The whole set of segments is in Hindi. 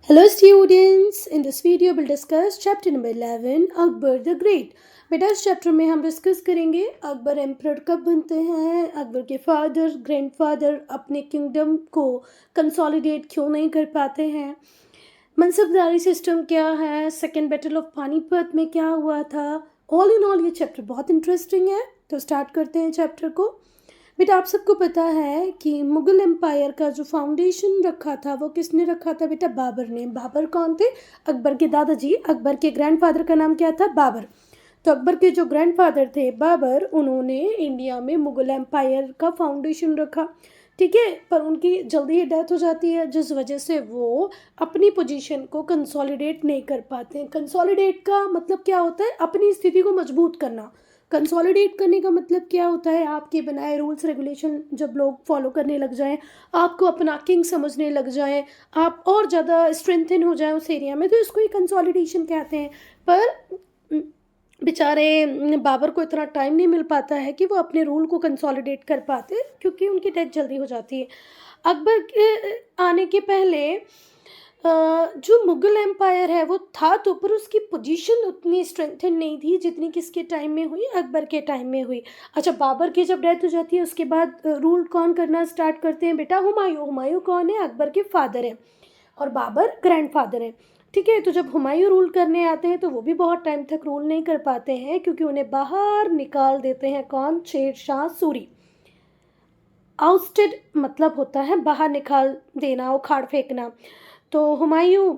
Hello students, in this video we'll discuss chapter number 11 Akbar the great. बेटा इस चैप्टर में हम डिस्कस करेंगे अकबर एम्परर कब बनते हैं, अकबर के फादर ग्रैंडफादर अपने किंगडम को कंसोलिडेट क्यों नहीं कर पाते हैं, मनसबदारी सिस्टम क्या है, सेकेंड बैटल ऑफ पानीपत में क्या हुआ था। ऑल इन ऑल ये चैप्टर बहुत इंटरेस्टिंग है, तो स्टार्ट करते हैं चैप्टर को। बेटा आप सबको पता है कि मुग़ल एम्पायर का जो फाउंडेशन रखा था वो किसने रखा था बेटा? बाबर ने। बाबर कौन थे? अकबर के दादाजी, अकबर के ग्रैंडफादर का नाम क्या था? बाबर। तो अकबर के जो ग्रैंडफादर थे बाबर, उन्होंने इंडिया में मुग़ल एम्पायर का फाउंडेशन रखा, ठीक है। पर उनकी जल्दी ही डेथ हो जाती है, जिस वजह से वो अपनी पोजीशन को कंसोलिडेट नहीं कर पाते हैं। कंसोलिडेट का मतलब क्या होता है? अपनी स्थिति को मजबूत करना। कंसोलिडेट करने का मतलब क्या होता है? आपके बनाए रूल्स रेगुलेशन जब लोग फॉलो करने लग जाएं, आपको अपना किंग समझने लग जाएं, आप और ज़्यादा स्ट्रेंथन हो जाएं उस एरिया में, तो इसको ही कंसोलिडेशन कहते हैं। पर बेचारे बाबर को इतना टाइम नहीं मिल पाता है कि वो अपने रूल को कंसोलिडेट कर पाते, क्योंकि उनकी डेथ जल्दी हो जाती है। अकबर के आने के पहले जो मुग़ल एम्पायर है वो था, तो पर उसकी पोजीशन उतनी स्ट्रेंथन नहीं थी जितनी किसके टाइम में हुई? अकबर के टाइम में हुई। अच्छा, बाबर की जब डेथ हो जाती है उसके बाद रूल कौन करना स्टार्ट करते हैं बेटा? हुमायूं। हुमायूं कौन है? अकबर के फादर हैं और बाबर ग्रैंडफादर हैं, ठीक है। तो जब हुमायूं रूल करने आते हैं तो वो भी बहुत टाइम तक रूल नहीं कर पाते हैं, क्योंकि उन्हें बाहर निकाल देते हैं। कौन? शेर शाह सूरी। आउस्टेड मतलब होता है बाहर निकाल देना, उखाड़ फेंकना। तो हुमायूं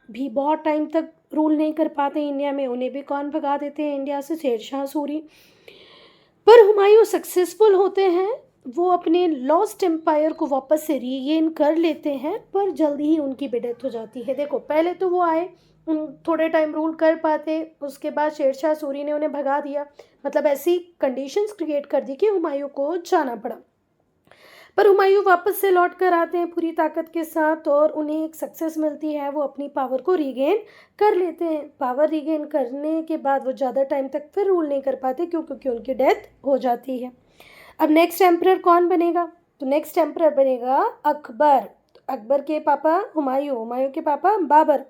भी बहुत टाइम तक रूल नहीं कर पाते इंडिया में, उन्हें भी कौन भगा देते हैं इंडिया से? शेर शाह सूरी। पर हुमायूं सक्सेसफुल होते हैं, वो अपने लॉस्ट एम्पायर को वापस से रीगेन कर लेते हैं, पर जल्दी ही उनकी भी डेथ हो जाती है। देखो, पहले तो वो आए, थोड़े टाइम रूल कर पाते, उसके बाद शेरशाह सूरी ने उन्हें भगा दिया, मतलब ऐसी कंडीशंस क्रिएट कर दी कि हुमायूं को जाना पड़ा। पर हुमायूं वापस से लौट कर आते हैं पूरी ताकत के साथ, और उन्हें एक सक्सेस मिलती है, वो अपनी पावर को रीगेन कर लेते हैं। पावर रीगेन करने के बाद वो ज़्यादा टाइम तक फिर रूल नहीं कर पाते, क्योंकि उनकी डेथ हो जाती है। अब नेक्स्ट एम्परर कौन बनेगा? तो नेक्स्ट एम्परर बनेगा अकबर। तो अकबर के पापा हुमायूं, हुमायूं के पापा बाबर।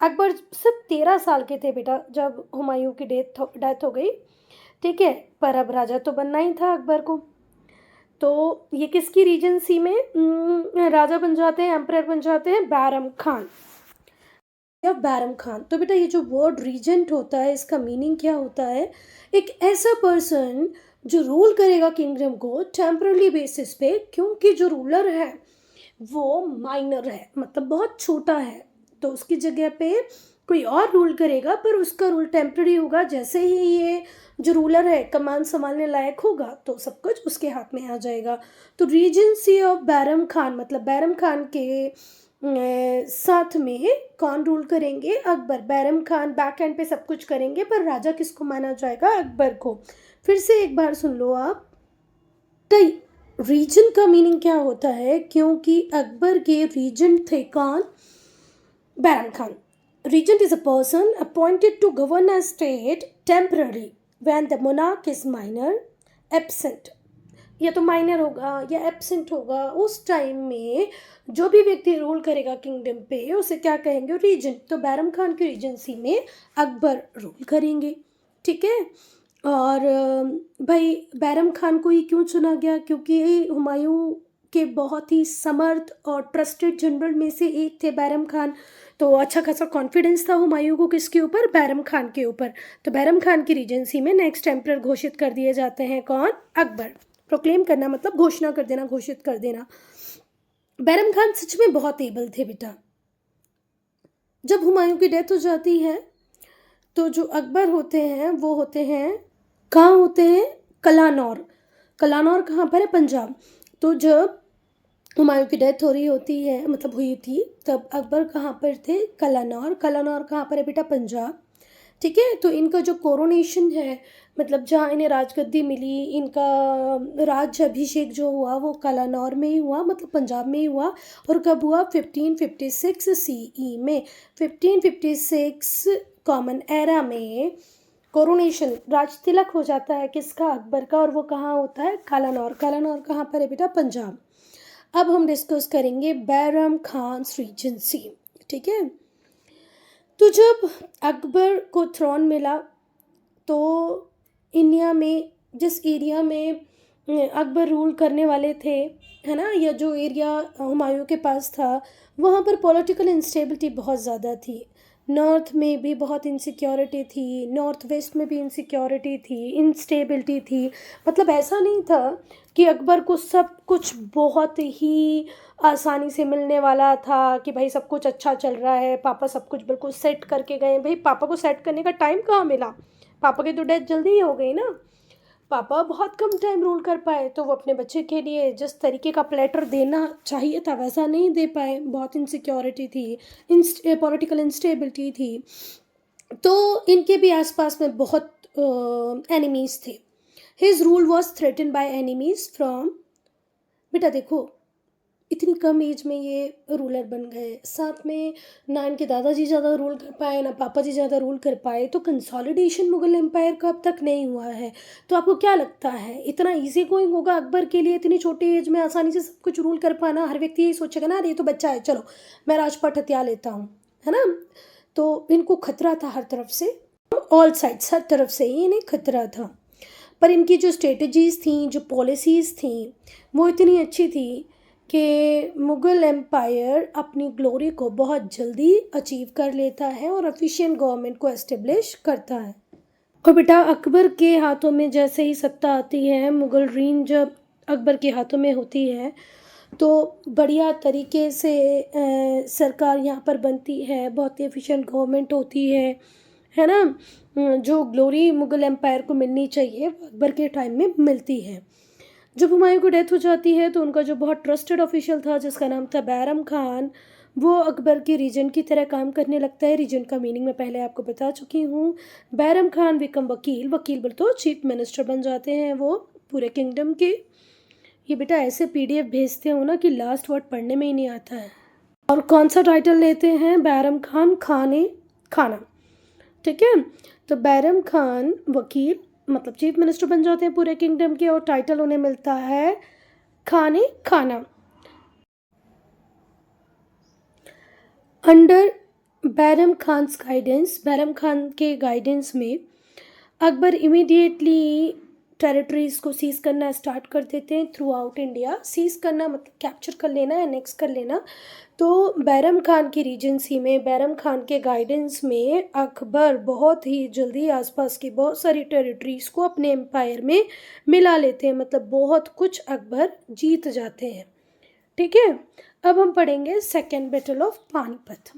अकबर सिर्फ 13 साल के थे बेटा जब हुमायूं की डेथ हो गई, ठीक है। पर अब राजा तो बनना ही था अकबर को। तो ये किसकी रीजेंसी में राजा बन जाते हैं, एम्परर बन जाते हैं? बैरम खान या बैरम खान। तो बेटा ये जो वर्ड रीजेंट होता है, इसका मीनिंग क्या होता है? एक ऐसा पर्सन जो रूल करेगा किंगडम को टेम्पररी बेसिस पे, क्योंकि जो रूलर है वो माइनर है, मतलब बहुत छोटा है, तो उसकी जगह पे कोई और रूल करेगा, पर उसका रूल टेम्पररी होगा। जैसे ही ये जो रूलर है कमान संभालने लायक होगा तो सब कुछ उसके हाथ में आ जाएगा। तो रीजेंसी ऑफ बैरम खान मतलब बैरम खान के साथ में कौन रूल करेंगे? अकबर। बैरम खान बैक एंड पे सब कुछ करेंगे, पर राजा किसको माना जाएगा? अकबर को। फिर से एक बार सुन लो आप, रीजन का मीनिंग क्या होता है? क्योंकि अकबर के रीजेंट थे कौन? Bairam Khan. Regent is a person appointed to govern a state temporarily when the monarch is minor, absent। या तो माइनर होगा या एब्सेंट होगा, उस टाइम में जो भी व्यक्ति रूल करेगा किंगडम पे उसे क्या कहेंगे? रीजेंट। तो बैरम खान की रीजेंसी में अकबर रूल करेंगे, ठीक है। और भाई बैरम खान को ही क्यों चुना गया? क्योंकि हुमायूं के बहुत ही समर्थ और ट्रस्टेड जनरल में से एक थे बैरम खान। तो अच्छा खासा कॉन्फिडेंस था हुमायूं को किसके ऊपर? बैरम खान के ऊपर। तो बैरम खान की रीजेंसी में नेक्स्ट एम्परर घोषित कर दिए जाते हैं कौन? अकबर। प्रोक्लेम करना मतलब घोषणा कर देना, घोषित कर देना। बैरम खान सच में बहुत एबल थे बेटा। जब हुमायूं की डेथ हो जाती है तो जो अकबर होते हैं वो होते हैं, कहाँ होते हैं? कलानौर। कलानौर कहाँ पर है? पंजाब। तो जब हुमायूं की डेथ हो रही होती है, मतलब हुई थी, तब अकबर कहाँ पर थे? कलानौर। कलानौर कहाँ पर है बेटा? पंजाब, ठीक है। तो इनका जो कोरोनेशन है, मतलब जहाँ इन्हें राजगद्दी मिली, इनका राज्याभिषेक जो हुआ वो कलानौर में ही हुआ, मतलब पंजाब में ही हुआ। और कब हुआ? 1556 CE में। 1556 कॉमन एरा में कोरोनेशन, राज तिलक हो जाता है किसका? अकबर का। और वो कहाँ होता है? कलानौर। कलानौर कहाँ पर है बेटा? पंजाब। अब हम डिस्कस करेंगे बैरम खान रीजेंसी। ठीक है। तो जब अकबर को थ्रोन मिला तो इंडिया में जिस एरिया में अकबर रूल करने वाले थे, है ना, या जो एरिया हुमायूं के पास था, वहाँ पर पॉलिटिकल इंस्टेबिलिटी बहुत ज़्यादा थी। नॉर्थ में भी बहुत इनसिक्योरिटी थी, नॉर्थ वेस्ट में भी इनसिक्योरिटी थी, इंस्टेबिलिटी थी। मतलब ऐसा नहीं था कि अकबर को सब कुछ बहुत ही आसानी से मिलने वाला था कि भाई सब कुछ अच्छा चल रहा है, पापा सब कुछ बिल्कुल सेट करके गए। भाई पापा को सेट करने का टाइम कहाँ मिला, पापा की तो डेथ जल्दी ही हो गई ना। पापा बहुत कम टाइम रूल कर पाए, तो वो अपने बच्चे के लिए जिस तरीके का प्लेटर देना चाहिए था वैसा नहीं दे पाए। बहुत इनसिक्योरिटी थी, पॉलिटिकल इंस्टेबिलिटी थी। तो इनके भी आसपास में बहुत एनिमीज़ थे। His rule was threaten by enemies from, बेटा देखो इतनी कम एज में ये रूलर बन गए, साथ में ना इनके दादाजी ज़्यादा रूल कर पाए ना पापा जी ज़्यादा रूल कर पाए, तो कंसोलिडेशन मुगल एम्पायर का अब तक नहीं हुआ है। तो आपको क्या लगता है इतना इजी गोइंग होगा अकबर के लिए इतनी छोटी एज में आसानी से सब कुछ रूल कर पाना? हर व्यक्ति यही सोचेगा ना, अरे ये तो बच्चा है, चलो मैं राजपाट हथिया लेता हूँ, है ना। तो इनको खतरा था हर तरफ से, ऑल साइड्स, हर तरफ से ही इन्हें खतरा था। पर इनकी जो स्ट्रेटजीज़ थी, जो पॉलिसीज़ थी, वो इतनी अच्छी थी कि मुग़ल एम्पायर अपनी ग्लोरी को बहुत जल्दी अचीव कर लेता है और एफिशिएंट गवर्नमेंट को एस्टेब्लिश करता है। और बेटा अकबर के हाथों में जैसे ही सत्ता आती है, मुग़ल रीन जब अकबर के हाथों में होती है तो बढ़िया तरीके से सरकार यहाँ पर बनती है, बहुत ही एफिशिएंट गवर्नमेंट होती है ना। जो ग्लोरी मुग़ल एम्पायर को मिलनी चाहिए वो अकबर के टाइम में मिलती है। जब हुमायूं की डेथ हो जाती है तो उनका जो बहुत ट्रस्टेड ऑफिशियल था जिसका नाम था बैरम खान, वो अकबर के रीजेंट की तरह काम करने लगता है। रीजेंट का मीनिंग मैं पहले आपको बता चुकी हूँ। बैरम खान बिकम वकील, वकील बोल तो चीफ मिनिस्टर बन जाते हैं वो पूरे किंगडम के। ये बेटा ऐसे पीडीएफ भेजते हो ना कि लास्ट वर्ड पढ़ने में ही नहीं आता है। और कौन सा टाइटल लेते हैं? बैरम खान खाने खाना, ठीक है। तो बैरम खान वकील मतलब चीफ मिनिस्टर बन जाते हैं पूरे किंगडम के और टाइटल उन्हें मिलता है खाने खाना। अंडर बैरम खान्स गाइडेंस, बैरम खान के गाइडेंस में अकबर इमीडिएटली टेरिटरीज़ को सीज़ करना स्टार्ट कर देते हैं थ्रू आउट इंडिया। सीज़ करना मतलब कैप्चर कर लेना, एनेक्स कर लेना। तो बैरम खान की रीजेंसी में, बैरम खान के गाइडेंस में अकबर बहुत ही जल्दी आसपास की बहुत सारी टेरिटरीज़ को अपने एम्पायर में मिला लेते हैं। मतलब बहुत कुछ अकबर जीत जाते हैं, ठीक है। अब हम पढ़ेंगे सेकेंड बैटल ऑफ पानीपत।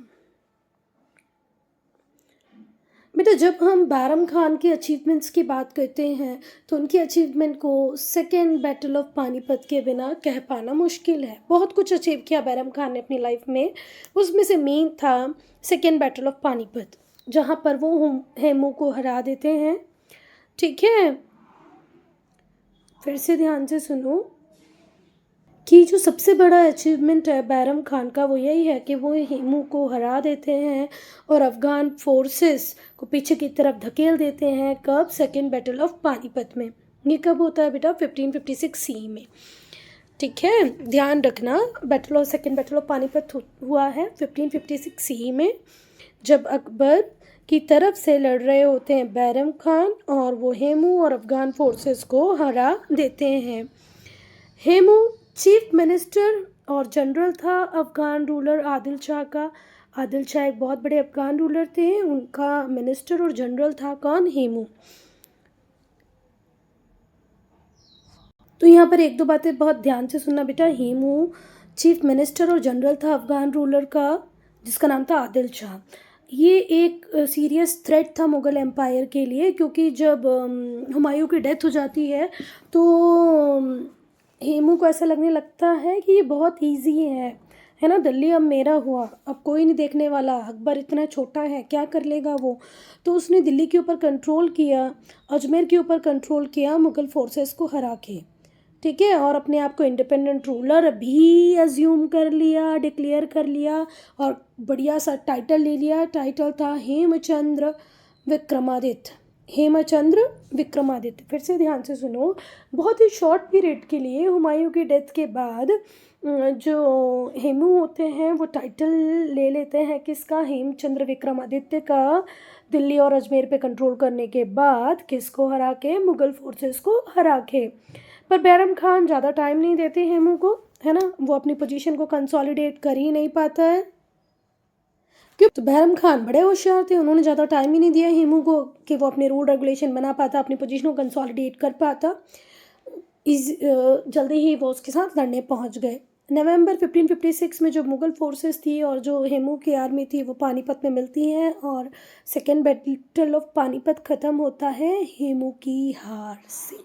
बेटा जब हम बैरम खान के अचीवमेंट्स की बात करते हैं तो उनकी अचीवमेंट को सेकेंड बैटल ऑफ पानीपत के बिना कह पाना मुश्किल है। बहुत कुछ अचीव किया बैरम खान ने अपनी लाइफ में, उसमें से मेन था सेकेंड बैटल ऑफ पानीपत, जहाँ पर वो हेमू को हरा देते हैं, ठीक है। फिर से ध्यान से सुनो कि जो सबसे बड़ा अचीवमेंट है बैरम खान का वो यही है कि वो हेमू को हरा देते हैं और अफ़गान फोर्सेस को पीछे की तरफ धकेल देते हैं। कब? सेकेंड बैटल ऑफ पानीपत में। ये कब होता है बेटा? 1556 सी में, ठीक है। ध्यान रखना, सेकेंड बैटल ऑफ पानीपत हुआ है 1556 सी में, जब अकबर की तरफ से लड़ रहे होते हैं बैरम खान और वो हेमू और अफ़गान फोर्सेस को हरा देते हैं। हेमू चीफ मिनिस्टर और जनरल था अफ़गान रूलर आदिल शाह का। आदिल शाह एक बहुत बड़े अफ़गान रूलर थे, उनका मिनिस्टर और जनरल था कौन? हेमू। तो यहाँ पर एक दो बातें बहुत ध्यान से सुनना बेटा। हेमू चीफ मिनिस्टर और जनरल था अफ़गान रूलर का जिसका नाम था आदिल शाह। ये एक सीरियस थ्रेट था मुग़ल एम्पायर के लिए, क्योंकि जब हुमायूं की डेथ हो जाती है तो हेमू को ऐसा लगने लगता है कि ये बहुत इजी है ना, दिल्ली अब मेरा हुआ, अब कोई नहीं देखने वाला, अकबर इतना छोटा है क्या कर लेगा वो। तो उसने दिल्ली के ऊपर कंट्रोल किया, अजमेर के ऊपर कंट्रोल किया मुग़ल फोर्सेस को हरा के, ठीक है। और अपने आप को इंडिपेंडेंट रूलर भी अज्यूम कर लिया, डिक्लेयर कर लिया और बढ़िया सा टाइटल ले लिया। टाइटल था हेमचंद्र विक्रमादित्य। हेमचंद्र विक्रमादित्य। फिर से ध्यान से सुनो, बहुत ही शॉर्ट पीरियड के लिए हुमायूं की डेथ के बाद जो हेमू होते हैं वो टाइटल ले लेते हैं किसका, हेमचंद्र विक्रमादित्य का, दिल्ली और अजमेर पे कंट्रोल करने के बाद किसको हरा के, मुग़ल फोर्सेस को हरा के। पर बैरम खान ज़्यादा टाइम नहीं देते हेमू को, है ना, वो अपनी पोजीशन को कंसोलिडेट कर ही नहीं पाता है। क्यों? तो बैरम खान बड़े होशियार थे, उन्होंने ज़्यादा टाइम ही नहीं दिया हेमू को कि वो अपने रूल रेगुलेशन बना पाता, अपनी पोजीशन को कंसोलिडेट कर पाता। जल्दी ही वो उसके साथ लड़ने पहुंच गए। नवंबर 1556 में जो मुग़ल फोर्सेस थी और जो हेमू की आर्मी थी वो पानीपत में मिलती हैं और सेकेंड बैटल ऑफ पानीपत ख़त्म होता है हेमू की हार से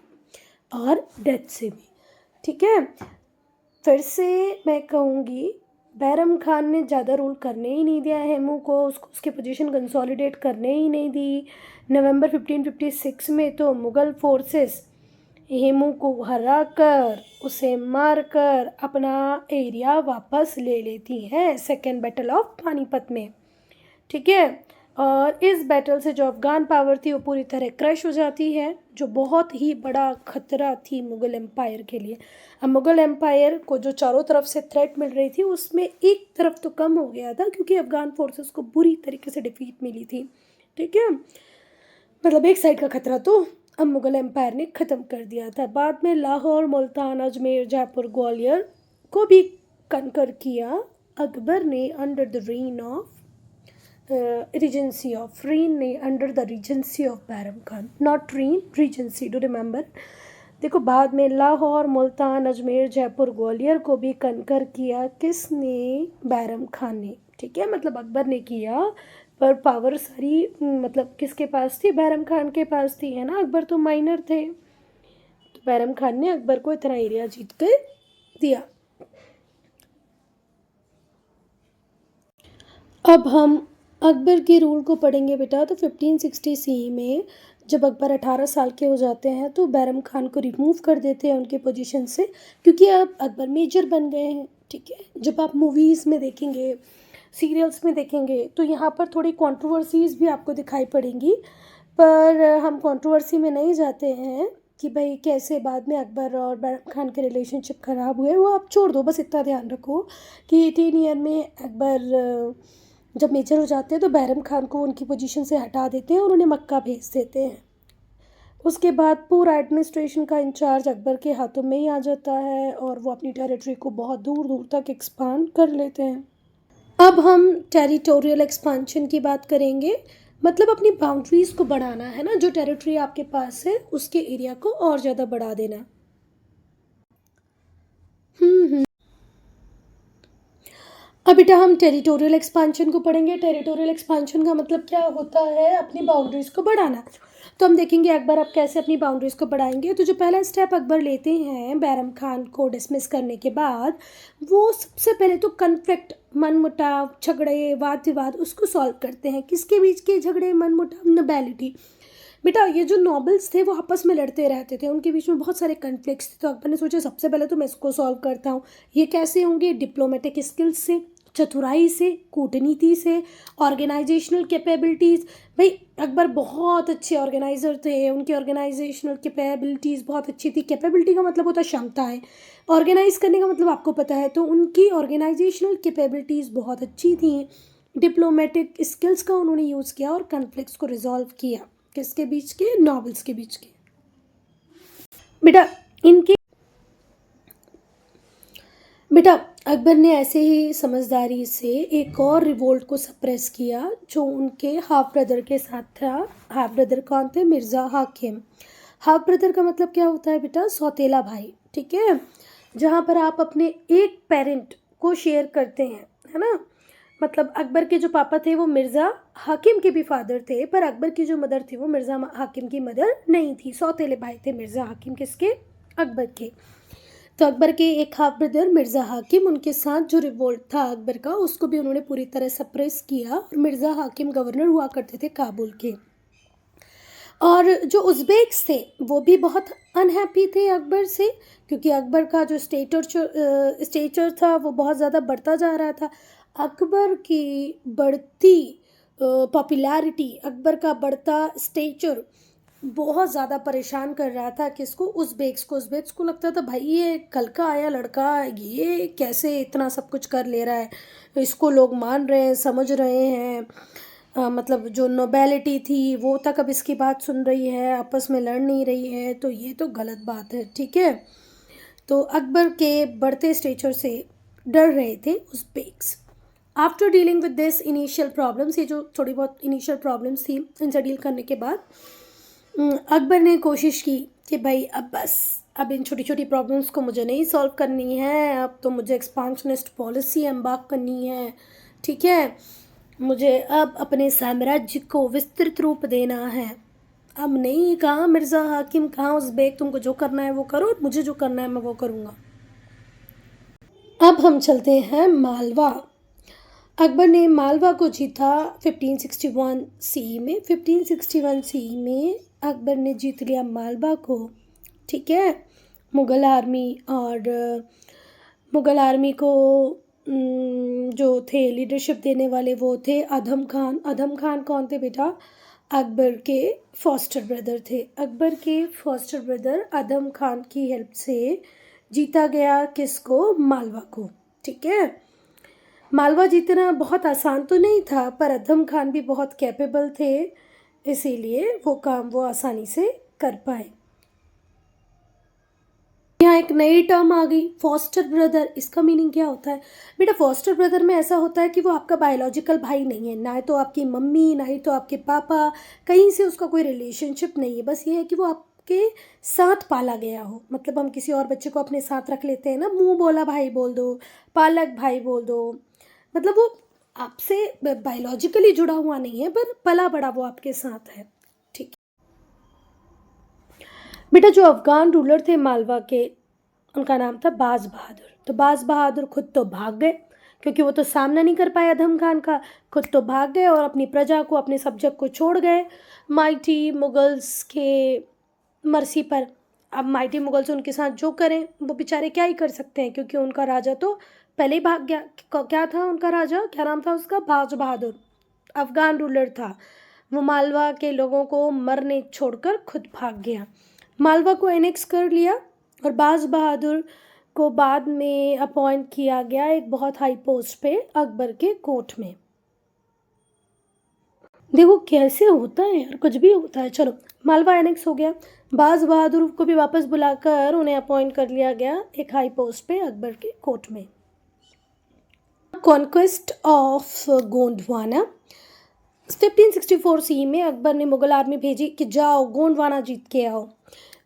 और डेथ से भी। ठीक है, फिर से मैं कहूँगी बैरम खान ने ज़्यादा रूल करने ही नहीं दिया हेमू को, उसको उसकी पोजीशन कंसोलिडेट करने ही नहीं दी। नवंबर 1556 में तो मुग़ल फोर्सेस हेमू को हरा कर, उसे मार कर अपना एरिया वापस ले लेती हैं सेकेंड बैटल ऑफ पानीपत में। ठीक है, और इस बैटल से जो अफ़गान पावर थी वो पूरी तरह क्रश हो जाती है, जो बहुत ही बड़ा खतरा थी मुग़ल एम्पायर के लिए। अब मुग़ल एम्पायर को जो चारों तरफ से थ्रेट मिल रही थी उसमें एक तरफ तो कम हो गया था क्योंकि अफ़गान फोर्सेस को बुरी तरीके से डिफीट मिली थी। ठीक है, मतलब एक साइड का खतरा तो अब मुग़ल एम्पायर ने ख़त्म कर दिया था। बाद में लाहौर, मुल्तान, अजमेर, जयपुर, ग्वालियर को भी कनकर किया अकबर ने under the reign of regency of Bairam Khan, not regency, do remember. देखो, बाद में लाहौर, मुल्तान, अजमेर, जयपुर, ग्वालियर को भी कनकर किया किसने, बैरम खान ने। ठीक है, मतलब अकबर ने किया पर पावर सारी मतलब किसके पास थी, बैरम खान के पास थी, है ना, अकबर तो माइनर थे। तो बैरम खान ने अकबर को इतना एरिया जीत कर दिया। अब हम अकबर के रूल को पढ़ेंगे बेटा। तो 1560 सी में जब अकबर 18 साल के हो जाते हैं तो बैरम खान को रिमूव कर देते हैं उनके पोजीशन से, क्योंकि अब अकबर मेजर बन गए हैं। ठीक है, जब आप मूवीज़ में देखेंगे, सीरियल्स में देखेंगे तो यहाँ पर थोड़ी कंट्रोवर्सीज़ भी आपको दिखाई पड़ेंगी, पर हम कंट्रोवर्सी में नहीं जाते हैं कि भाई कैसे बाद में अकबर और बैरम खान के रिलेशनशिप ख़राब हुए, वो आप छोड़ दो। बस इतना ध्यान रखो कि 18 ईयर में अकबर जब मेजर हो जाते हैं तो बैरम खान को उनकी पोजीशन से हटा देते हैं और उन्हें मक्का भेज देते हैं। उसके बाद पूरा एडमिनिस्ट्रेशन का इंचार्ज अकबर के हाथों में ही आ जाता है और वो अपनी टेरिटरी को बहुत दूर दूर तक एक्सपांड कर लेते हैं। अब हम टेरिटोरियल एक्सपांशन की बात करेंगे, मतलब अपनी बाउंड्रीज़ को बढ़ाना, है ना, जो टेरिटरी आपके पास है उसके एरिया को और ज़्यादा बढ़ा देना। अब बेटा हम टेरिटोरियल एक्सपांशन को पढ़ेंगे। टेरिटोरियल एक्सपांशन का मतलब क्या होता है, अपनी बाउंड्रीज़ को बढ़ाना। तो हम देखेंगे अकबर अब कैसे अपनी बाउंड्रीज़ को बढ़ाएंगे। तो जो पहला स्टेप अकबर लेते हैं बैरम खान को डिसमिस करने के बाद, वो सबसे पहले तो कन्फ्लिक्ट, मनमुटाव, झगड़े, वाद विवाद, उसको सॉल्व करते हैं। किसके बीच के झगड़े, मनमुटाव, नोबेलिटी। बेटा ये जो नॉबल्स थे वो आपस में लड़ते रहते थे, उनके बीच में बहुत सारे कन्फ्लिक्ट्स थे। तो अकबर ने सोचा सबसे पहले तो मैं इसको सॉल्व करता हूँ। ये कैसे होंगे, डिप्लोमेटिक स्किल्स से, चतुराई से, कूटनीति से, ऑर्गेनाइजेशनल कैपेबिलिटीज़। भाई अकबर बहुत अच्छे ऑर्गेनाइज़र थे, उनकी ऑर्गेनाइजेशनल कैपेबिलिटीज़ बहुत अच्छी थी। कैपेबिलिटी का मतलब होता है क्षमताएं, ऑर्गेनाइज करने का मतलब आपको पता है। तो उनकी ऑर्गेनाइजेशनल कैपेबिलिटीज़ बहुत अच्छी थी। डिप्लोमेटिक स्किल्स का उन्होंने यूज़ किया और कन्फ्लिक्ट्स को रिजॉल्व किया। किसके बीच के, नॉबल्स के बीच के। बेटा अकबर ने ऐसे ही समझदारी से एक और रिवोल्ट को सप्रेस किया जो उनके हाफ ब्रदर के साथ था। हाफ ब्रदर कौन थे, मिर्ज़ा हाकिम। हाफ ब्रदर का मतलब क्या होता है बेटा, सौतेला भाई। ठीक है, जहाँ पर आप अपने एक पेरेंट को शेयर करते हैं, है ना। मतलब अकबर के जो पापा थे वो मिर्ज़ा हाकिम के भी फादर थे, पर अकबर की जो मदर थी वो मिर्ज़ा हाकिम की मदर नहीं थी। सौतेले भाई थे मिर्ज़ा हाकिम, किसके, अकबर के। तो अकबर के एक हाफ ब्रदर मिर्ज़ा हाकिम, उनके साथ जो रिवोल्ट था अकबर का, उसको भी उन्होंने पूरी तरह सप्रेस किया। और मिर्ज़ा हाकिम गवर्नर हुआ करते थे काबुल के। और जो उज़्बेक्स थे वो भी बहुत अनहैप्पी थे अकबर से, क्योंकि अकबर का जो स्टेचर था वो बहुत ज़्यादा बढ़ता जा रहा था। अकबर की बढ़ती पॉपुलैरिटी, अकबर का बढ़ता स्टेचर बहुत ज़्यादा परेशान कर रहा था किसको, उज़्बेक्स को। उज़्बेक्स को लगता था भाई ये कल का आया लड़का, ये कैसे इतना सब कुछ कर ले रहा है, इसको लोग मान रहे हैं, समझ रहे हैं। मतलब जो नोबेलिटी थी वो तक अब इसकी बात सुन रही है, आपस में लड़ नहीं रही है, तो ये तो गलत बात है, ठीक है। तो अकबर के बढ़ते स्टेचर से डर रहे थे Uzbeks. After dealing with this initial problems, ये जो थोड़ी बहुत इनिशियल प्रॉब्लम्स थी, इनसे डील करने के बाद अकबर ने कोशिश की कि भाई अब बस, अब इन छोटी छोटी प्रॉब्लम्स को मुझे नहीं सॉल्व करनी है, अब तो मुझे एक्सपांशनिस्ट पॉलिसी एम्बार्क करनी है, ठीक है। मुझे अब अपने साम्राज्य को विस्तृत रूप देना है। अब नहीं, कहाँ मिर्ज़ा हाकिम, कहाँ उज़्बेक, तुमको जो करना है वो करो, मुझे जो करना है मैं वो करूँगा। अब हम चलते हैं मालवा। अकबर ने मालवा को जीता 1561 सी में। 1561 सी में अकबर ने जीत लिया मालवा को, ठीक है। मुग़ल आर्मी और मुग़ल आर्मी को जो थे लीडरशिप देने वाले वो थे अधम खान। अधम खान कौन थे बेटा? अकबर के फॉस्टर ब्रदर थे। अकबर के फॉस्टर ब्रदर अधम खान की हेल्प से जीता गया किसको? मालवा को, ठीक है। मालवा जीतना बहुत आसान तो नहीं था, पर अधम खान भी बहुत कैपेबल थे, इसीलिए वो काम वो आसानी से कर पाए। यहाँ एक नई टर्म आ गई, फॉस्टर ब्रदर। इसका मीनिंग क्या होता है बेटा? फॉस्टर ब्रदर में ऐसा होता है कि वो आपका बायोलॉजिकल भाई नहीं है, ना तो आपकी मम्मी, ना ही तो आपके पापा, कहीं से उसका कोई रिलेशनशिप नहीं है। बस ये है कि वो आपके साथ पाला गया हो। मतलब हम किसी और बच्चे को अपने साथ रख लेते हैं ना, मुंह बोला भाई बोल दो, पालक भाई बोल दो, मतलब वो आपसे बायोलॉजिकली जुड़ा हुआ नहीं है, पर पला बड़ा वो आपके साथ है, ठीक है बेटा। जो अफगान रूलर थे मालवा के, उनका नाम था बाज बहादुर। तो बाज बहादुर खुद तो भाग गए, क्योंकि वो तो सामना नहीं कर पाए अधम खान का। खुद तो भाग गए और अपनी प्रजा को, अपने सब्जेक्ट को छोड़ गए माइटी मुगल्स के मर्सी पर। अब माइटी मुगल्स उनके साथ जो करें, वो बेचारे क्या ही कर सकते हैं, क्योंकि उनका राजा तो पहले ही भाग गया। क्या था उनका राजा, क्या नाम था उसका? बाज बहादुर, अफगान रूलर था। वो मालवा के लोगों को मरने छोड़कर खुद भाग गया। मालवा को एनेक्स कर लिया और बाज बहादुर को बाद में अपॉइंट किया गया एक बहुत हाई पोस्ट पे अकबर के कोर्ट में। देखो कैसे होता है यार, कुछ भी होता है। चलो, मालवा एनेक्स हो गया, बाज बहादुर को भी वापस बुलाकर उन्हें अपॉइंट कर लिया गया एक हाई पोस्ट पे अकबर के कोर्ट में। Conquest of Gondwana. 1564 सी में अकबर ने मुगल आर्मी भेजी कि जाओ गोंडवाना जीत के आओ।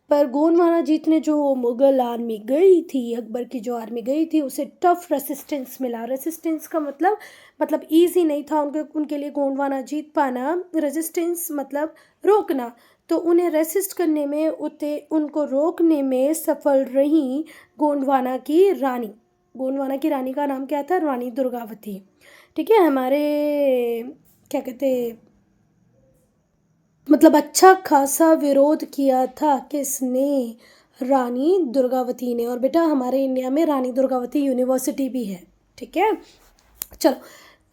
पर गोंडवाना जीतने जो मुगल आर्मी गई थी, अकबर की जो आर्मी गई थी, उसे टफ रेसिस्टेंस मिला। रेसिस्टेंस का मतलब ईजी नहीं था उनके लिए गोंडवाना जीत पाना। रेजिस्टेंस मतलब रोकना। तो उन्हें रेसिस्ट करने में, उनको रोकने में सफल रही गोंडवाना की रानी। गोंडवाना की रानी का नाम क्या था? रानी दुर्गावती, ठीक है। हमारे क्या कहते, मतलब अच्छा खासा विरोध किया था किसने? रानी दुर्गावती ने। और बेटा हमारे इंडिया में रानी दुर्गावती यूनिवर्सिटी भी है, ठीक है। चलो,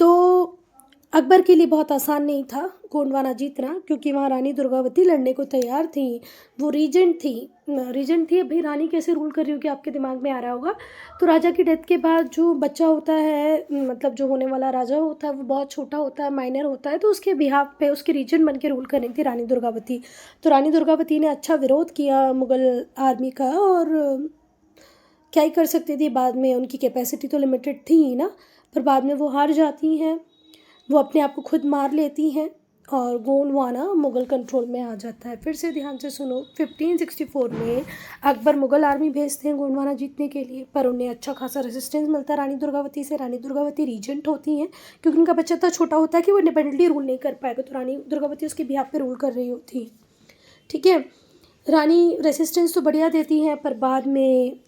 तो अकबर के लिए बहुत आसान नहीं था गोंडवाना जीतना, क्योंकि वहाँ रानी दुर्गावती लड़ने को तैयार थी। वो रीजेंट थी। अभी रानी कैसे रूल कर रही होगी आपके दिमाग में आ रहा होगा। तो राजा की डेथ के बाद जो बच्चा होता है, मतलब जो होने वाला राजा होता है, वो बहुत छोटा होता है, माइनर होता है। तो उसके बिहाफ पे उसके रीजेंट बन के रूल कर रही थी रानी दुर्गावती। तो रानी दुर्गावती ने अच्छा विरोध किया मुगल आर्मी का, और क्या ही कर सकती थी, बाद में उनकी कैपेसिटी तो लिमिटेड थी ही ना। पर बाद में वो हार जाती हैं, वो अपने आप को खुद मार लेती हैं और गोंडवाना मुग़ल कंट्रोल में आ जाता है। फिर से ध्यान से सुनो, 1564 में अकबर मुग़ल आर्मी भेजते हैं गोंडवाना जीतने के लिए, पर उन्हें अच्छा खासा रेजिस्टेंस मिलता है रानी दुर्गावती से। रानी दुर्गावती रीजेंट होती हैं, क्योंकि उनका बच्चा इतना छोटा होता है कि वो इंडिपेंडेंटली रूल नहीं कर पाएगा, तो रानी दुर्गावती उसके बिहाफ पे रूल कर रही होती है, ठीक है। रानी रेसिस्टेंस तो बढ़िया देती हैं, पर बाद में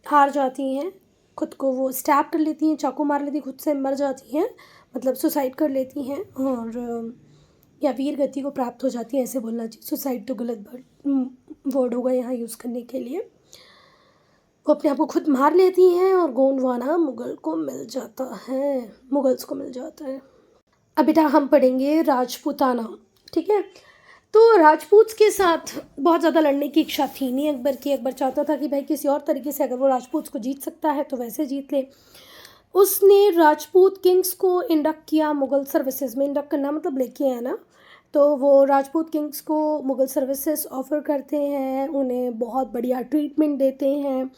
हार जाती हैं। खुद को वो स्टैब कर लेती हैं, चाकू मार लेती, खुद से मर जाती हैं, मतलब सुसाइड कर लेती हैं, और या वीर गति को प्राप्त हो जाती हैं, ऐसे बोलना चाहिए। सुसाइड तो गलत वर्ड होगा यहाँ यूज़ करने के लिए। वो अपने आप को खुद मार लेती हैं और गोंडवाना मुग़ल्स को मिल जाता है। अब बेटा हम पढ़ेंगे राजपूताना, ठीक है। तो राजपूत के साथ बहुत ज़्यादा लड़ने की इच्छा थी नहीं अकबर की। अकबर चाहता था कि भाई किसी और तरीके से अगर वो राजपूत को जीत सकता है तो वैसे जीत ले। उसने राजपूत किंग्स को इंडक्ट किया मुग़ल सर्विसेज में। इंडक्ट करना मतलब लेके आना। तो वो राजपूत किंग्स को मुग़ल सर्विसेज ऑफ़र करते हैं, उन्हें बहुत बढ़िया ट्रीटमेंट देते हैं,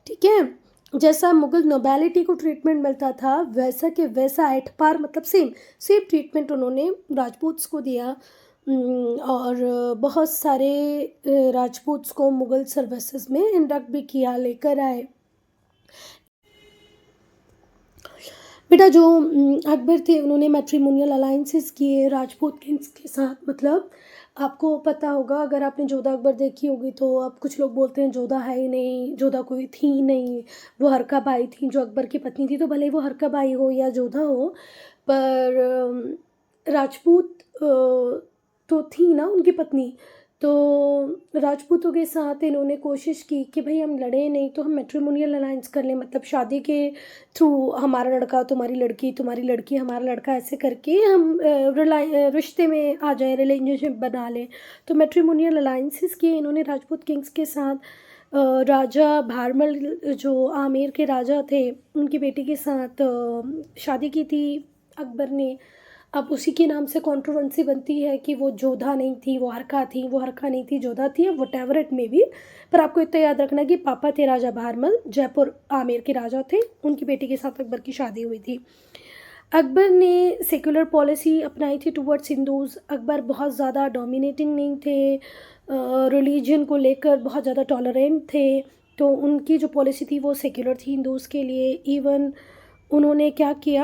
ठीक है। जैसा मुग़ल नोबेलिटी को ट्रीटमेंट मिलता था वैसा के वैसा एट पार, मतलब सेम सेम ट्रीटमेंट उन्होंने राजपूत्स को दिया। और बहुत सारे राजपूत्स को मुग़ल सर्विसेज में इंडक्ट भी किया, लेकर आए। बेटा जो अकबर थे उन्होंने मैट्रिमोनियल अलाइंसेस किए राजपूत किंग्स के साथ। मतलब आपको पता होगा, अगर आपने जोधा अकबर देखी होगी तो अब कुछ लोग बोलते हैं जोधा है ही नहीं, जोधा कोई थी ही नहीं, वो हरका बाई थी जो अकबर की पत्नी थी। तो भले ही वो हरका बाई हो या जोधा हो, पर राजपूत तो थी ना उनकी पत्नी। तो राजपूतों के साथ इन्होंने कोशिश की कि भाई हम लड़े नहीं तो हम मैट्रिमोनियल अलाइंस कर लें, मतलब शादी के थ्रू हमारा लड़का तुम्हारी लड़की, तुम्हारी लड़की हमारा लड़का, ऐसे करके हम रिश्ते में आ जाएं, रिलेशनशिप बना लें। तो मैट्रिमोनियल अलाइंसेस किए इन्होंने राजपूत किंग्स के साथ। राजा भारमल जो आमेर के राजा थे उनकी बेटी के साथ शादी की थी अकबर ने। अब उसी के नाम से कंट्रोवर्सी बनती है कि वो जोधा नहीं थी, वो हरका थी, वो हरका नहीं थी, जोधा थी, वट इट में भी। पर आपको इतना याद रखना कि पापा थे राजा भारमल, जयपुर आमेर के राजा थे, उनकी बेटी के साथ अकबर की शादी हुई थी। अकबर ने सेकुलर पॉलिसी अपनाई थी टुवर्ड्स हिंदूज़। अकबर बहुत ज़्यादा डोमिनेटिंग नहीं थे, रिलीजन को लेकर बहुत ज़्यादा टॉलरेंट थे। तो उनकी जो पॉलिसी थी वो सेकुलर थी हिंदूज़ के लिए। इवन उन्होंने क्या किया,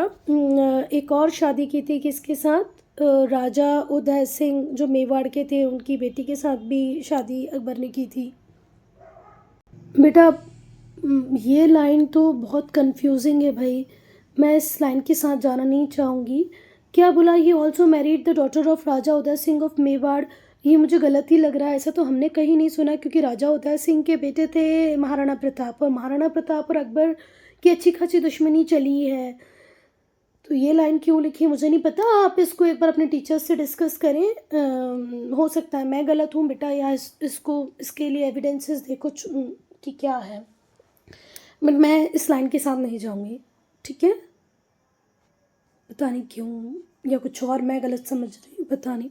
एक और शादी की थी किसके साथ, राजा उदय सिंह जो मेवाड़ के थे उनकी बेटी के साथ भी शादी अकबर ने की थी। बेटा ये लाइन तो बहुत कंफ्यूजिंग है भाई, मैं इस लाइन के साथ जाना नहीं चाहूँगी। क्या बोला, he also married the daughter of Raja Uday Singh of Mewar. ये मुझे गलत ही लग रहा है, ऐसा तो हमने कहीं नहीं सुना, क्योंकि राजा उदय सिंह के बेटे थे महाराणा प्रताप, और महाराणा प्रताप और अकबर की अच्छी खासी दुश्मनी चली है। तो ये लाइन क्यों लिखी मुझे नहीं पता, आप इसको एक बार अपने टीचर्स से डिस्कस करें। हो सकता है मैं गलत हूँ बेटा, या इसको इसके लिए एविडेंसेस देखो कि क्या है, बट मैं इस लाइन के साथ नहीं जाऊँगी, ठीक है। पता नहीं क्यों, या कुछ और मैं गलत समझ रही हूँ, पता नहीं।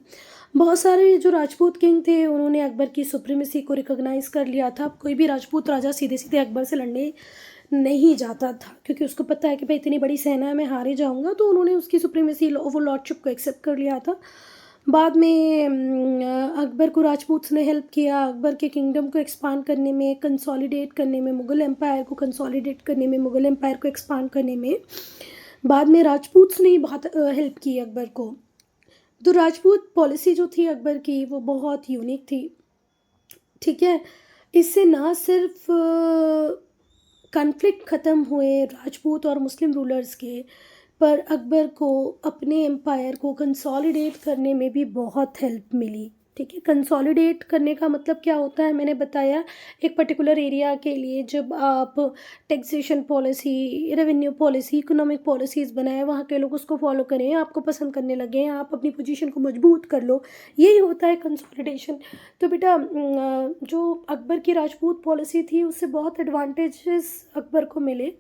बहुत सारे जो राजपूत किंग थे उन्होंने अकबर की सुप्रीमेसी को रिकॉग्नाइज़ कर लिया था। कोई भी राजपूत राजा सीधे सीधे अकबर से लड़ने नहीं जाता था, क्योंकि उसको पता है कि भाई इतनी बड़ी सेना है, मैं हार ही जाऊँगा। तो उन्होंने उसकी सुप्रीमेसी वो लॉर्डशिप को एक्सेप्ट कर लिया था। बाद में अकबर को राजपूत्स ने हेल्प किया अकबर के किंगडम को एक्सपांड करने में, कंसोलिडेट करने में, मुग़ल एम्पायर को कंसोलिडेट करने में, मुग़ल एम्पायर को एक्सपांड करने में। बाद में राजपूत्स ने बहुत हेल्प की अकबर को। तो राजपूत पॉलिसी जो थी अकबर की वो बहुत यूनिक थी, ठीक है। इससे ना सिर्फ कॉन्फ्लिक्ट ख़त्म हुए राजपूत और मुस्लिम रूलर्स के, पर अकबर को अपने एम्पायर को कंसोलिडेट करने में भी बहुत हेल्प मिली, ठीक है। कंसोलिडेट करने का मतलब क्या होता है, मैंने बताया, एक पर्टिकुलर एरिया के लिए जब आप taxation policy, revenue policy, economic policies बनाए, वहाँ के लोग उसको फॉलो करें, आपको पसंद करने लगें, आप अपनी पोजीशन को मजबूत कर लो, यही होता है कंसोलिडेशन। तो बेटा जो अकबर की राजपूत पॉलिसी थी उससे बहुत एडवांटेजेस अकबर को मिले।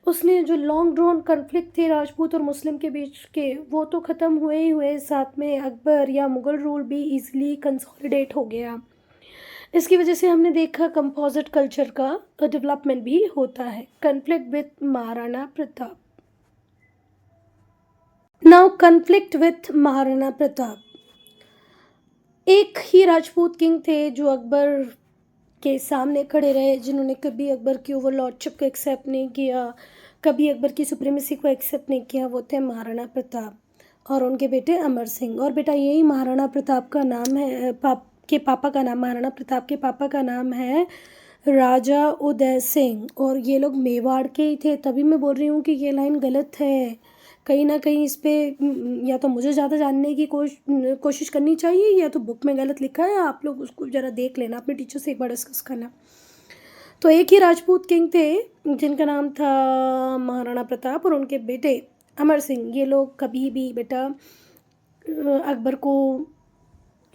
उसने जो लॉन्ग ड्रॉन कन्फ्लिक्ट थे राजपूत और मुस्लिम के बीच के, वो तो ख़त्म हुए ही हुए, साथ में अकबर या मुग़ल रूल भी इजीली कंसोलिडेट हो गया। इसकी वजह से हमने देखा कंपोजिट कल्चर का डेवलपमेंट भी होता है। Conflict with Maharana Pratap. Now conflict with Maharana Pratap. एक ही राजपूत किंग थे जो अकबर के सामने खड़े रहे, जिन्होंने कभी अकबर की ओवरलॉर्डशिप को एक्सेप्ट नहीं किया, कभी अकबर की सुप्रीमेसी को एक्सेप्ट नहीं किया। वो थे महाराणा प्रताप और उनके बेटे अमर सिंह। और बेटा यही महाराणा प्रताप का नाम है, पापा का नाम, महाराणा प्रताप के पापा का नाम है राजा उदय सिंह, और ये लोग मेवाड़ के ही थे। तभी मैं बोल रही हूँ कि ये लाइन गलत है, कहीं ना कहीं इस पर या तो मुझे ज़्यादा जानने की कोशिश करनी चाहिए, या तो बुक में गलत लिखा है, आप लोग उसको ज़रा देख लेना, अपने टीचर से एक बार डिस्कस करना। तो एक ही राजपूत किंग थे जिनका नाम था महाराणा प्रताप, और उनके बेटे अमर सिंह। ये लोग कभी भी बेटा अकबर को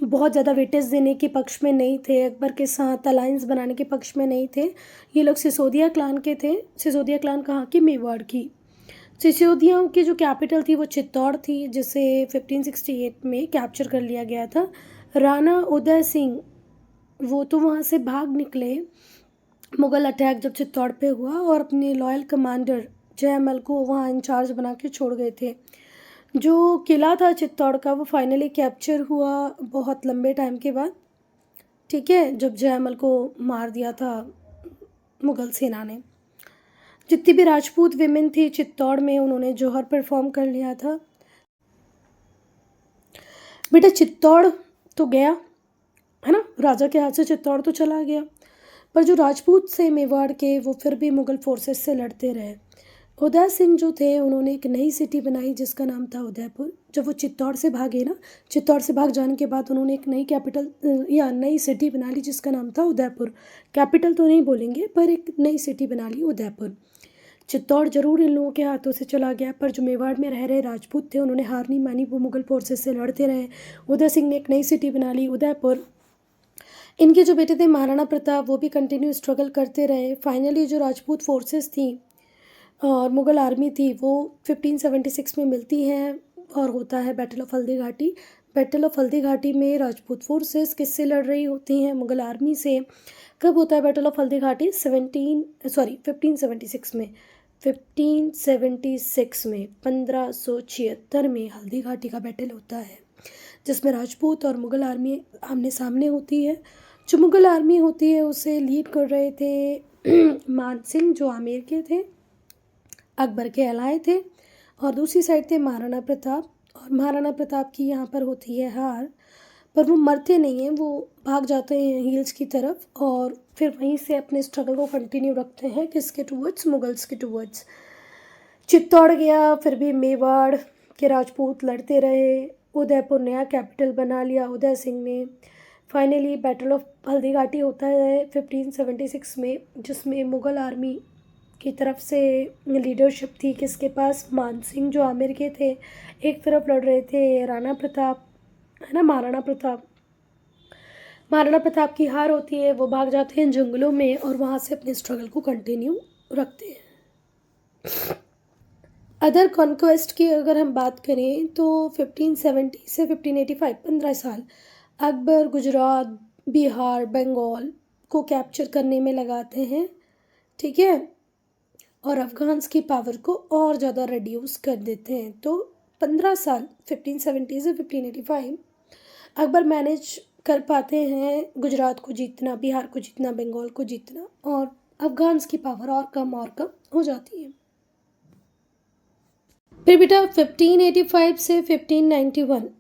बहुत ज़्यादा वेटेज देने के पक्ष में नहीं थे, अकबर के साथ अलायंस बनाने के पक्ष में नहीं थे। ये लोग सिसोदिया क्लान के थे। सिसोदिया क्लान कहाँ की? मेवाड़ की। सिसोदियाओं की जो कैपिटल थी वो चित्तौड़ थी, जिसे 1568 में कैप्चर कर लिया गया था। राणा उदय सिंह वो तो वहाँ से भाग निकले, मुग़ल अटैक जब चित्तौड़ पे हुआ, और अपने लॉयल कमांडर जयमल को वहाँ इंचार्ज बना के छोड़ गए थे। जो किला था चित्तौड़ का वो फाइनली कैप्चर हुआ बहुत लंबे टाइम के बाद, ठीक है, जब जयमल को मार दिया था मुग़ल सेना ने। जितनी भी राजपूत विमेन थी चित्तौड़ में, उन्होंने जौहर परफॉर्म कर लिया था। बेटा चित्तौड़ तो गया है ना, राजा के हाथ से चित्तौड़ तो चला गया, पर जो राजपूत से मेवाड़ के वो फिर भी मुग़ल फोर्सेस से लड़ते रहे। उदय सिंह जो थे उन्होंने एक नई सिटी बनाई जिसका नाम था उदयपुर। जब वो चित्तौड़ से भागे ना, चित्तौड़ से भाग जाने के बाद उन्होंने एक नई कैपिटल या नई सिटी बना ली जिसका नाम था उदयपुर। कैपिटल तो नहीं बोलेंगे, पर एक नई सिटी बना ली उदयपुर। चित्तौड़ जरूर इन लोगों के हाथों से चला गया, पर जो मेवाड़ में रह रहे राजपूत थे उन्होंने हार नहीं मानी, वो मुग़ल फोर्सेस से लड़ते रहे। उदय सिंह ने एक नई सिटी बना ली उदयपुर। इनके जो बेटे थे महाराणा प्रताप वो भी कंटिन्यू स्ट्रगल करते रहे। फाइनली जो राजपूत फोर्सेस थी और मुग़ल आर्मी थी वो 1576 में मिलती हैं और होता है battle of Haldi Ghati. Battle of Haldi Ghati में राजपूत फोर्सेस किससे लड़ रही होती हैं? मुग़ल आर्मी से। कब होता है बैटल ऑफ हल्दी घाटी? 1576 में। 1576 में 1576 में हल्दी घाटी का बैटल होता है, जिसमें राजपूत और मुग़ल आर्मी आमने सामने होती है। जो मुग़ल आर्मी होती है उसे लीड कर रहे थे मान सिंह, जो आमेर के थे, अकबर के अलाय थे, और दूसरी साइड थे महाराणा प्रताप। और महाराणा प्रताप की यहाँ पर होती है हार, पर वो मरते नहीं हैं, वो भाग जाते हैं हिल्स की तरफ और फिर वहीं से अपने स्ट्रगल को कंटिन्यू रखते हैं। किसके टूवर्ड्स? मुगल्स के टूवर्ड्स। चित्तौड़ गया, फिर भी मेवाड़ के राजपूत लड़ते रहे। उदयपुर नया कैपिटल बना लिया उदय सिंह ने। Finally battle of Haldi Ghati होता है 1576 में, जिसमें मुग़ल आर्मी की तरफ से लीडरशिप थी किसके पास? मान सिंह, जो आमेर के थे। एक तरफ लड़ रहे थे राणा प्रताप, है ना, महाराणा प्रताप। महाराणा प्रताप की हार होती है, वो भाग जाते हैं जंगलों में और वहाँ से अपने स्ट्रगल को कंटिन्यू रखते हैं। अदर कॉन्क्वेस्ट की अगर हम बात करें तो 1570 से 1585 15 साल अकबर गुजरात, बिहार, बंगाल को कैप्चर करने में लगाते हैं, ठीक है, और अफ़गान्स की पावर को और ज़्यादा रिड्यूस कर देते हैं। तो 15 साल 1570 से 1585 अकबर मैनेज कर पाते हैं गुजरात को जीतना, बिहार को जीतना, बंगाल को जीतना, और अफ़गान्स की पावर और कम हो जाती है। फिर बेटा 1585 से 1591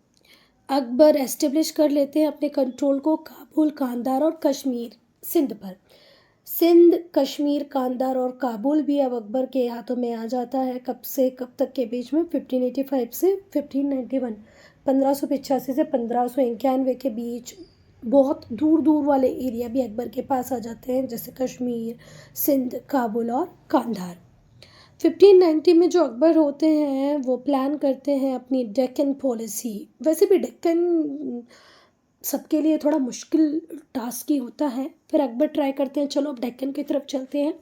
अकबर एस्टेब्लिश कर लेते हैं अपने कंट्रोल को काबुल, कांधार और कश्मीर, सिंध पर। सिंध, कश्मीर, कांधार और काबुल भी अब अकबर के हाथों में आ जाता है। कब से कब तक के बीच में? 1585 से 1591, 1585 से 1591 के बीच। बहुत दूर दूर वाले एरिया भी अकबर के पास आ जाते हैं, जैसे कश्मीर, सिंध, काबुल और कांधार। 1590 में जो अकबर होते हैं वो प्लान करते हैं अपनी डेक्कन पॉलिसी। वैसे भी डेक्कन सबके लिए थोड़ा मुश्किल टास्क ही होता है, फिर अकबर ट्राई करते हैं चलो अब डेक्कन की तरफ चलते हैं।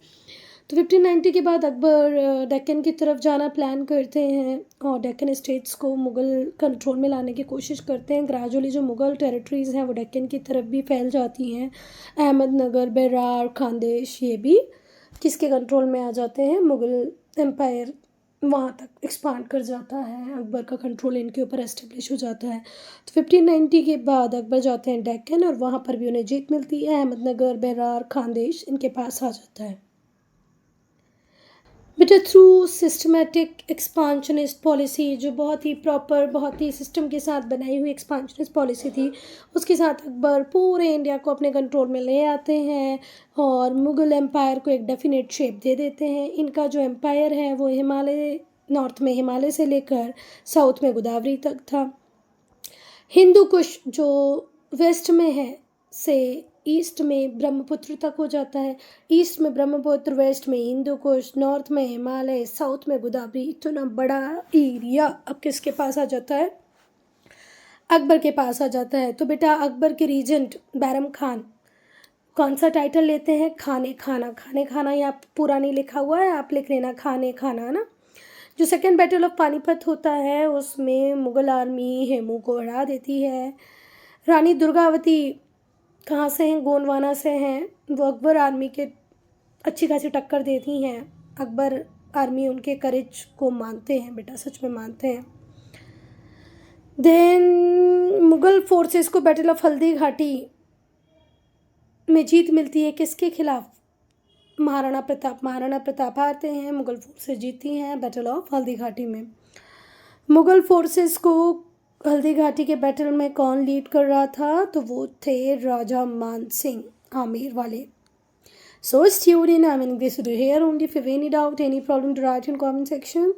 तो 1590 के बाद अकबर डेक्कन की तरफ जाना प्लान करते हैं और डेक्कन स्टेट्स को मुग़ल कंट्रोल में लाने की कोशिश करते हैं। ग्रेजुअली जो मुग़ल टेरिटरीज़ हैं वो डेक्कन की तरफ भी फैल जाती हैं। अहमदनगर, बेरार, खानदेश, ये भी किसके कंट्रोल में आ जाते हैं? मुग़ल एम्पायर वहाँ तक एक्सपांड कर जाता है, अकबर का कंट्रोल इनके ऊपर एस्टेब्लिश हो जाता है। तो 1590 के बाद अकबर जाते हैं डेक्कन और वहाँ पर भी उन्हें जीत मिलती है। अहमदनगर, बेरार, खानदेश इनके पास आ जाता है। बेटा थ्रू सिस्टमेटिक एक्सपांशनिस्ट पॉलिसी, जो बहुत ही प्रॉपर, बहुत ही सिस्टम के साथ बनाई हुई एक्सपांशनिस्ट पॉलिसी थी, उसके साथ अकबर पूरे इंडिया को अपने कंट्रोल में ले आते हैं और मुग़ल एम्पायर को एक डेफिनेट शेप दे देते हैं। इनका जो एम्पायर है वो हिमालय, नॉर्थ में हिमालय से लेकर साउथ में गोदावरी तक था। हिंदू कुश जो वेस्ट में है से ईस्ट में ब्रह्मपुत्र तक हो जाता है। ईस्ट में ब्रह्मपुत्र, वेस्ट में हिंदू कुश, नॉर्थ में हिमालय, साउथ में गोदावरी। इतना बड़ा एरिया अब किसके पास आ जाता है? अकबर के पास आ जाता है। तो बेटा अकबर के रीजेंट बैरम खान कौन सा टाइटल लेते हैं? खाने खाना। खाने खाना यहाँ पूरा नहीं लिखा हुआ है, आप लिख लेना खाने खाना, है ना। जो सेकेंड बैटल ऑफ पानीपत होता है उसमें मुग़ल आर्मी हेमू को हरा देती है। रानी दुर्गावती कहाँ से हैं? गोंडवाना से हैं। वो अकबर आर्मी के अच्छी खासी टक्कर देती हैं। अकबर आर्मी उनके करेज को मानते हैं बेटा, सच में मानते हैं। देन मुग़ल फोर्सेस को बैटल ऑफ हल्दी घाटी में जीत मिलती है, किसके खिलाफ? महाराणा प्रताप। महाराणा प्रताप हारते हैं, मुग़ल फोर्सेस जीती हैं बैटल ऑफ हल्दी घाटी में। मुग़ल फोर्सेस को हल्दी घाटी के बैटल में कौन लीड कर रहा था? तो वो थे राजा मान सिंह आमेर वाले। So stay tuned in. I'm in English video here only. If you have any doubt, any problem, to write in comment section.